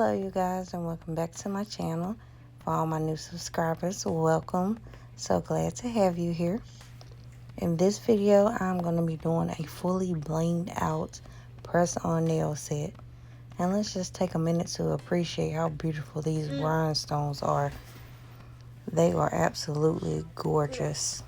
Hello you guys, and welcome back to my channel. For all my new subscribers, welcome. So glad to have you here. In this video, I'm going to be doing a fully blinged out press-on nail set. And let's just take a minute to appreciate how beautiful these rhinestones are. They are absolutely gorgeous.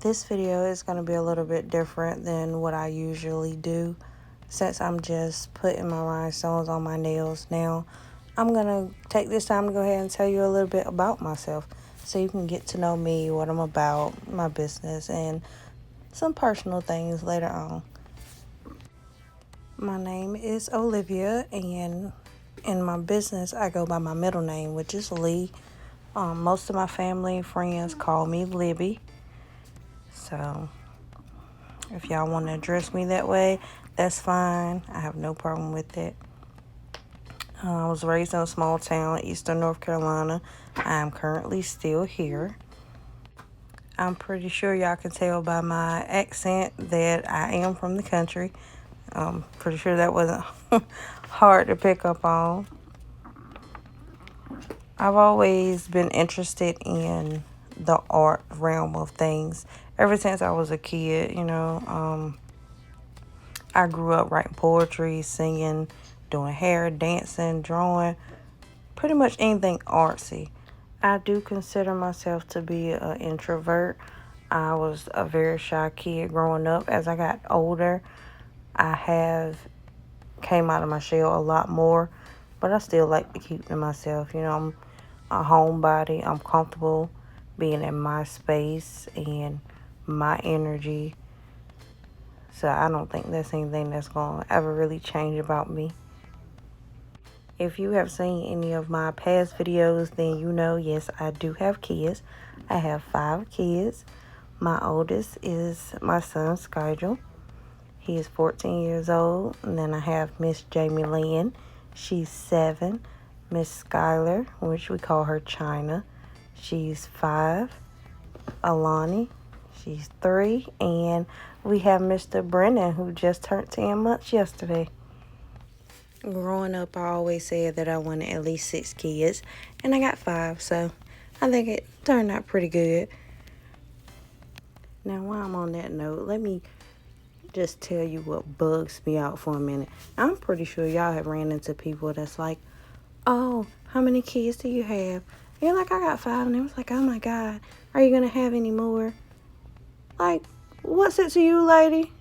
This video is going to be a little bit different than what I usually do, since I'm just putting my rhinestones on my nails. Now, I'm going to take this time to go ahead and tell you a little bit about myself, so you can get to know me, what I'm about, my business, and some personal things later on. My name is Olivia, and in my business, I go by my middle name, which is Lee. Most of my family and friends call me Libby. So, if y'all want to address me that way, that's fine. I have no problem with it. I was raised in a small town, eastern North Carolina. I am currently still here. I'm pretty sure y'all can tell by my accent that I am from the country. I'm pretty sure that wasn't hard to pick up on. I've always been interested in the art realm of things ever since I was a kid, I grew up writing poetry, singing, doing hair, dancing, drawing, pretty much anything artsy. I do consider myself to be an introvert. I was a very shy kid growing up. As I got older, I have came out of my shell a lot more, but I still like to keep to myself. I'm a homebody. I'm comfortable being in my space and my energy. So I don't think that's anything that's going to ever really change about me. If you have seen any of my past videos, then you know, yes, I do have kids. I have 5 kids. My oldest is my son, Skylar. He is 14 years old. And then I have Miss Jamie Lynn. She's 7. Miss Skylar, which we call her China. She's 5. Alani, she's 3. And we have Mr. Brennan, who just turned 10 months yesterday. Growing up, I always said that I wanted at least 6 kids, and I got 5, so I think it turned out pretty good. Now, while I'm on that note, let me just tell you what bugs me out for a minute. I'm pretty sure y'all have ran into people that's like, oh, how many kids do you have? And you're like, I got 5, and they was like, oh my God, are you going to have any more? Like, what's it to you, lady?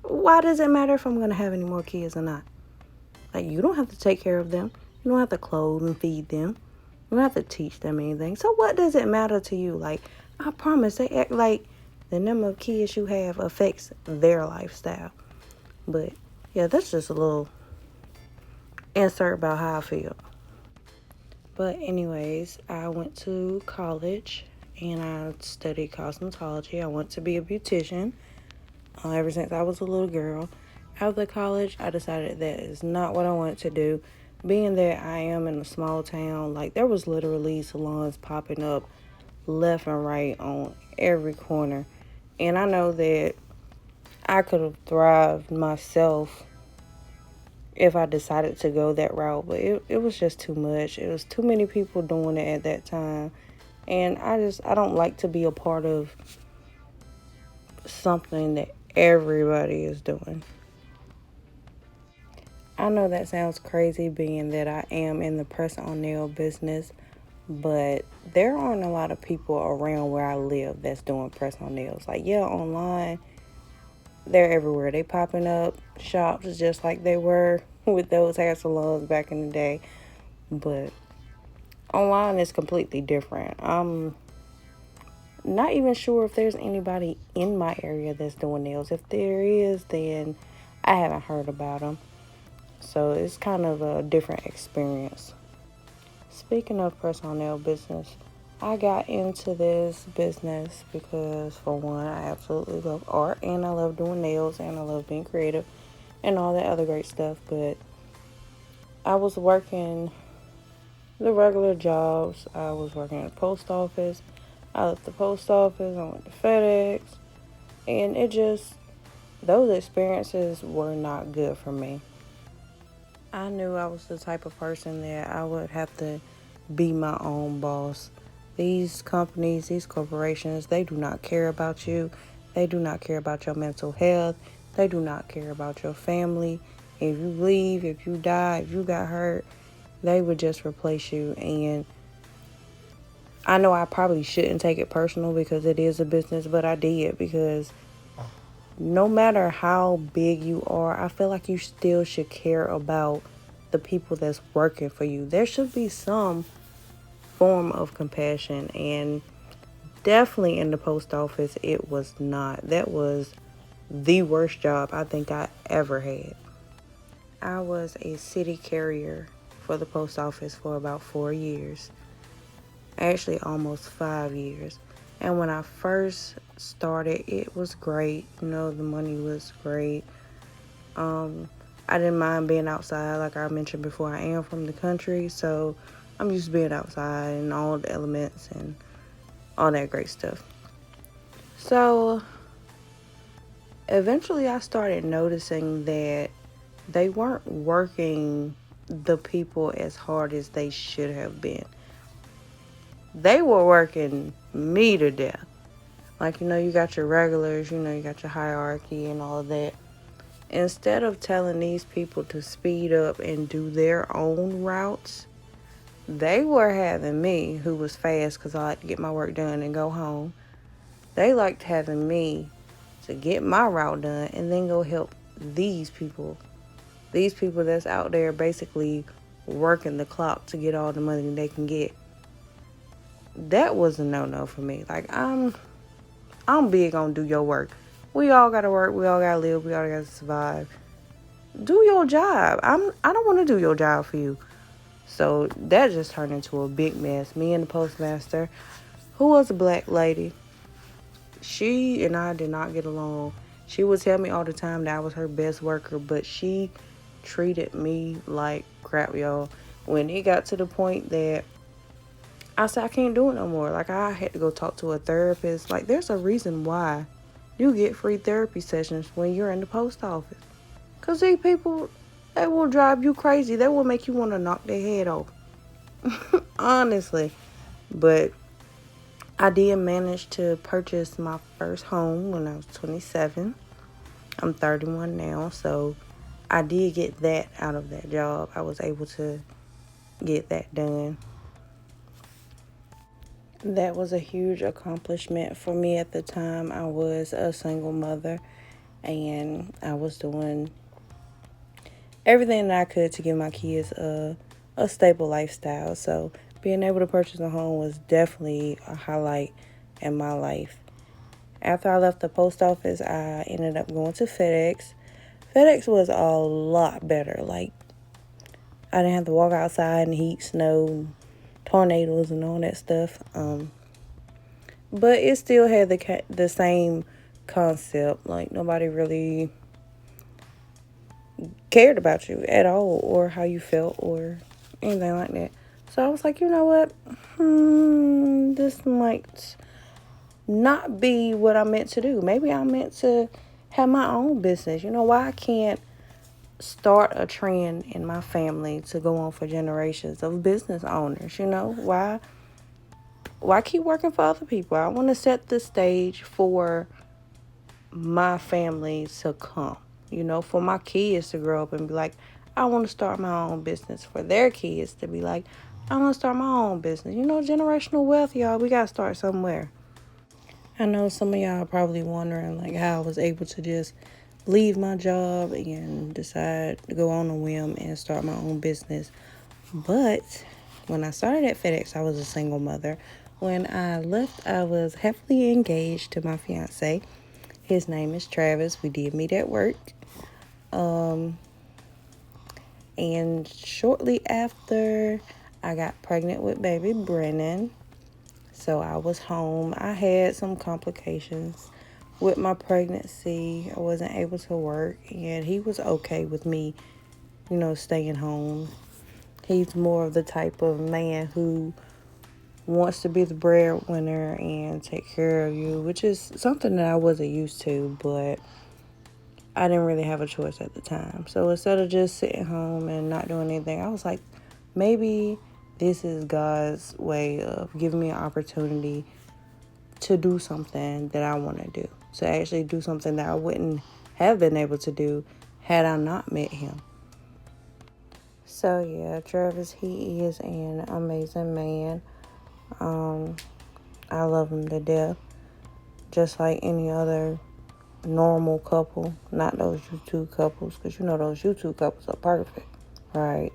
Why does it matter if I'm going to have any more kids or not? Like, you don't have to take care of them. You don't have to clothe and feed them. You don't have to teach them anything. So what does it matter to you? Like, I promise, they act like the number of kids you have affects their lifestyle. But, yeah, that's just a little insert about how I feel. But anyways, I went to college and I studied cosmetology. I want to be a beautician ever since I was a little girl. After college, I decided that is not what I wanted to do. Being that I am in a small town, like, there was literally salons popping up left and right on every corner. And I know that I could have thrived myself if I decided to go that route, but it was just too much. It was too many people doing it at that time. And I don't like to be a part of something that everybody is doing. I know that sounds crazy, being that I am in the press-on nail business, but there aren't a lot of people around where I live that's doing press-on nails. Like, yeah, online, they're everywhere. They popping up shops just like they were with those hair salons back in the day, but online is completely different. I'm not even sure if there's anybody in my area that's doing nails. If there is, then I haven't heard about them. So it's kind of a different experience. Speaking of press-on nail business, I got into this business because, for one, I absolutely love art, and I love doing nails, and I love being creative, and all that other great stuff. But I was working the regular jobs. I was working at the post office. I left the post office, I went to FedEx, and those experiences were not good for me. I knew I was the type of person that I would have to be my own boss. These companies, these corporations, they do not care about you. They do not care about your mental health. They do not care about your family. If you leave, if you die, if you got hurt, they would just replace you. And I know I probably shouldn't take it personal because it is a business, but I did because no matter how big you are, I feel like you still should care about the people that's working for you. There should be some form of compassion, and definitely in the post office, it was not. That was the worst job I think I ever had. I was a city carrier for the post office for about 4 years, actually almost 5 years. And when I first started, it was great. You know, the money was great. Um, I didn't mind being outside. Like I mentioned before, I am from the country, so I'm used to being outside and all the elements and all that great stuff. So eventually I started noticing that they weren't working the people as hard as they should have been. They were working me to death. Like, you know, you got your regulars, you know, you got your hierarchy and all of that. Instead of telling these people to speed up and do their own routes, they were having me, who was fast because I like to get my work done and go home. They liked having me to get my route done and then go help these people. These people that's out there basically working the clock to get all the money they can get. That was a no-no for me. Like, I'm big on do your work. We all gotta work. We all gotta live. We all gotta survive. Do your job. I don't want to do your job for you. So that just turned into a big mess. Me and the postmaster, who was a black lady, she and I did not get along. She would tell me all the time that I was her best worker, but she treated me like crap, y'all. When it got to the point that I said I can't do it no more. Like, I had to go talk to a therapist. Like, there's a reason why you get free therapy sessions when you're in the post office. Because these people, they will drive you crazy. They will make you want to knock their head off. Honestly. But I did manage to purchase my first home when I was 27. I'm 31 now, so I did get that out of that job. I was able to get that done. That was a huge accomplishment for me at the time. I was a single mother and I was doing everything that I could to give my kids a stable lifestyle. So being able to purchase a home was definitely a highlight in my life. After I left the post office, I ended up going to FedEx. FedEx was a lot better. Like, I didn't have to walk outside in heat, snow, tornadoes, and all that stuff. But it still had the same concept. Like, nobody really cared about you at all, or how you felt, or anything like that. So I was like, you know what? This might not be what I meant to do. Maybe I meant to have my own business. You know, why I can't start a trend in my family to go on for generations of business owners? You know, why keep working for other people? I want to set the stage for my family to come. You know, for my kids to grow up and be like, I want to start my own business. For their kids to be like, I want to start my own business. You know, generational wealth, y'all. We got to start somewhere. I know some of y'all are probably wondering, like, how I was able to just leave my job and decide to go on a whim and start my own business. But when I started at FedEx, I was a single mother. When I left, I was happily engaged to my fiance. His name is Travis. We did meet at work. And shortly after, I got pregnant with baby Brennan. So I was home. I had some complications with my pregnancy. I wasn't able to work, and he was okay with me, you know, staying home. He's more of the type of man who wants to be the breadwinner and take care of you, which is something that I wasn't used to, but I didn't really have a choice at the time. So instead of just sitting home and not doing anything, I was like, maybe this is God's way of giving me an opportunity to do something that I want to do. To actually do something that I wouldn't have been able to do had I not met him. So yeah, Travis, he is an amazing man. I love him to death. Just like any other normal couple. Not those YouTube couples, because those YouTube couples are perfect. Right?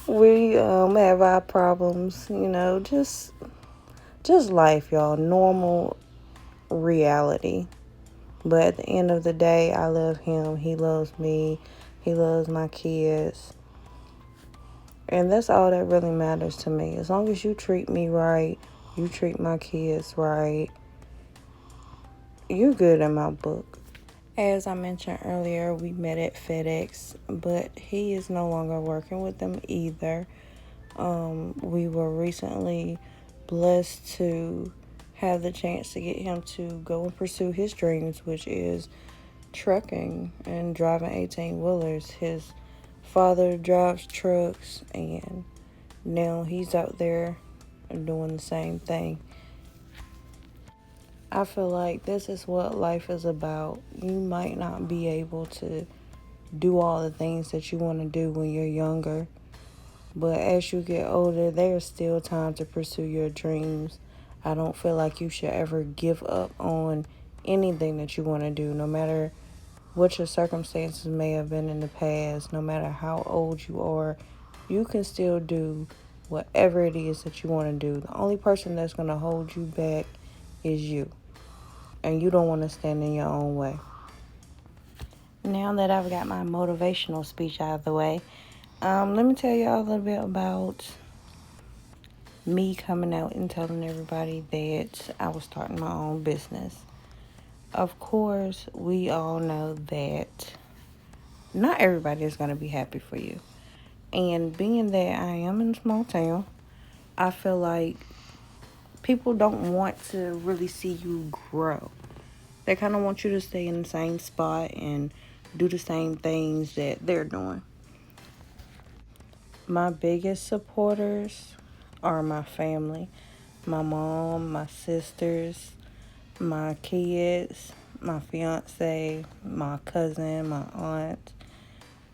We have our problems, just life, y'all. Normal reality. But at the end of the day, I love him. He loves me. He loves my kids. And that's all that really matters to me. As long as you treat me right, you treat my kids right, you're good in my book. As I mentioned earlier, we met at FedEx, but he is no longer working with them either. We were recently blessed to have the chance to get him to go and pursue his dreams, which is trucking and driving 18-wheelers. His father drives trucks, and now he's out there doing the same thing. I feel like this is what life is about. You might not be able to do all the things that you want to do when you're younger, but as you get older, there's still time to pursue your dreams. I don't feel like you should ever give up on anything that you want to do, no matter what your circumstances may have been in the past, no matter how old you are. You can still do whatever it is that you want to do. The only person that's going to hold you back is you, and you don't want to stand in your own way. Now that I've got my motivational speech out of the way, let me tell y'all a little bit about me coming out and telling everybody that I was starting my own business. Of course, we all know that not everybody is going to be happy for you. And being that I am in a small town, I feel like people don't want to really see you grow. They kind of want you to stay in the same spot and do the same things that they're doing. My biggest supporters are my family. My mom, my sisters, my kids, my fiance, my cousin, my aunt.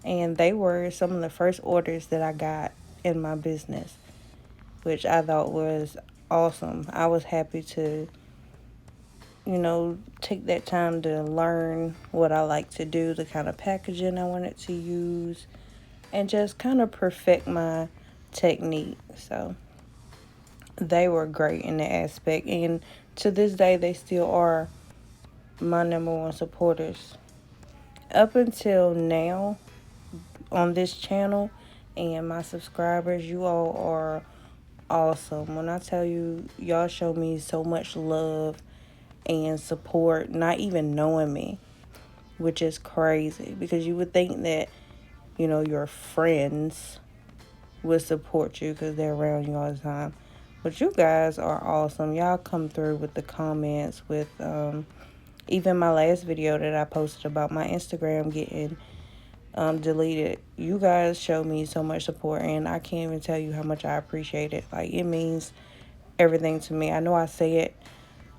And they were some of the first orders that I got in my business, which I thought was awesome. I was happy to, take that time to learn what I like to do, the kind of packaging I wanted to use, and just kind of perfect my technique. So they were great in that aspect. And to this day, they still are my number one supporters. Up until now, on this channel and my subscribers, you all are awesome. When I tell you, y'all show me so much love and support, not even knowing me, which is crazy, because you would think that, your friends would support you because they're around you all the time. But you guys are awesome. Y'all come through with the comments, with even my last video that I posted about my Instagram getting deleted. You guys show me so much support, and I can't even tell you how much I appreciate it. Like, it means everything to me. I know I say it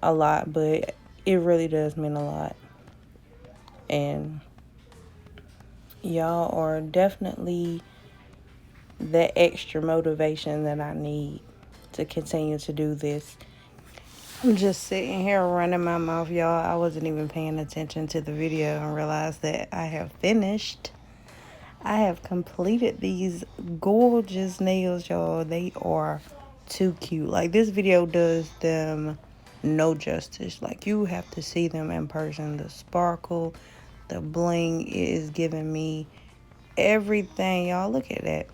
a lot, but it really does mean a lot. And y'all are definitely the extra motivation that I need to continue to do this. I'm just sitting here running my mouth, y'all. I wasn't even paying attention to the video and realized that I have finished. I have completed these gorgeous nails, y'all. They are too cute. Like, this video does them no justice. Like, you have to see them in person. The sparkle, the bling is giving me everything, y'all. Look at that.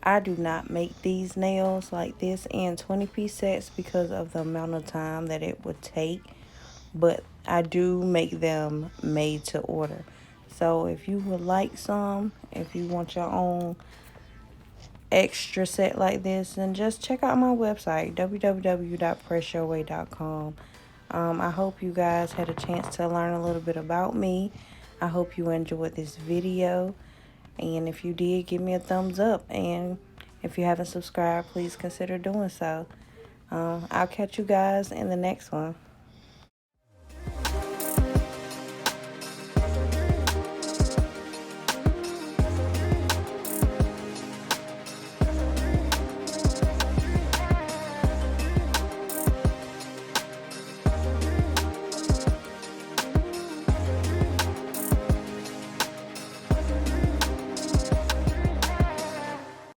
I do not make these nails like this in 20-piece sets because of the amount of time that it would take, but I do make them made to order. So if you would like some, if you want your own extra set like this, then just check out my website, www.pressyourway.com. I hope you guys had a chance to learn a little bit about me. I hope you enjoyed this video. And if you did, give me a thumbs up. And if you haven't subscribed, please consider doing so. I'll catch you guys in the next one.